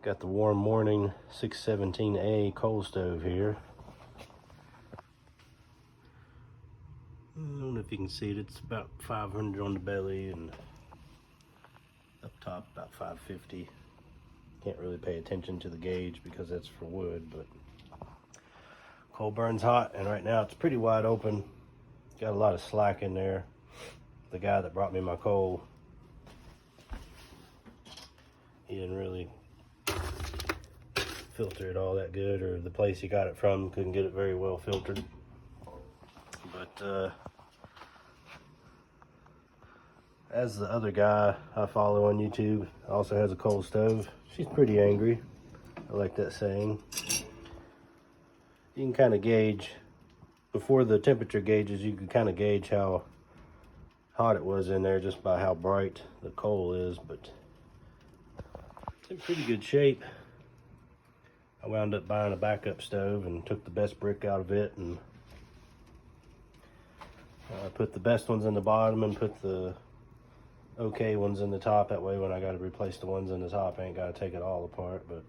Got the Warm Morning 617A coal stove here. I don't know if you can see it, it's about 500 on the belly and up top about 550. Can't really pay attention to the gauge because that's for wood, but coal burns hot, and right now it's pretty wide open. Got a lot of slack in there. The guy that brought me my coal, he didn't really filter it all that good, or the place he got it from couldn't get it very well filtered. But as the other guy I follow on YouTube also has a coal stove, she's pretty angry. I like that saying. You can kind of gauge, before the temperature gauges, you can kind of gauge how hot it was in there just by how bright the coal is, but it's in pretty good shape. I wound up buying a backup stove and took the best brick out of it, and put the best ones in the bottom and put the okay ones in the top. That way when I got to replace the ones in the top, I ain't got to take it all apart. But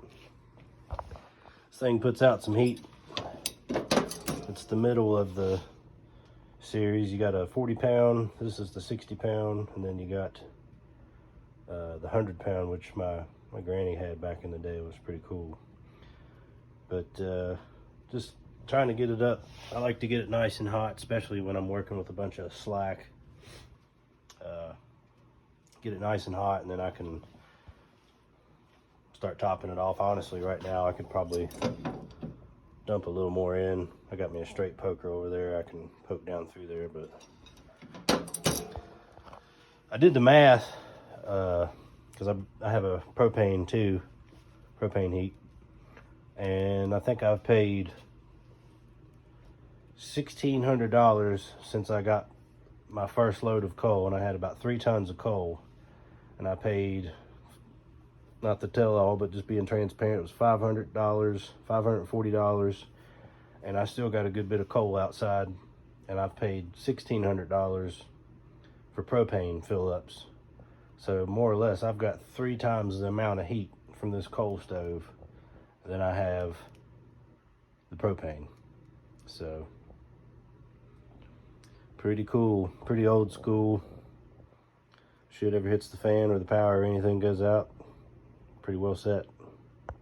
this thing puts out some heat. It's the middle of the series. You got a 40 pound, this is the 60 pound, and then you got the 100 pound, which my granny had back in the day. It was pretty cool. But just trying to get it up. I like to get it nice and hot, especially when I'm working with a bunch of slack. Get it nice and hot, and then I can start topping it off. Honestly, right now I could probably dump a little more in. I got me a straight poker over there. I can poke down through there, but I did the math because I have a propane too, propane heat, and I think I've paid $1,600 since I got my first load of coal, and I had about 3 tons of coal, and I paid, not to tell all, but just being transparent, it was $500, $540, and I still got a good bit of coal outside, and I've paid $1,600 for propane fill-ups. So more or less, I've got 3 times the amount of heat from this coal stove than I have the propane. So pretty cool, pretty old school. Shit ever hits the fan or the power or anything goes out, pretty well set.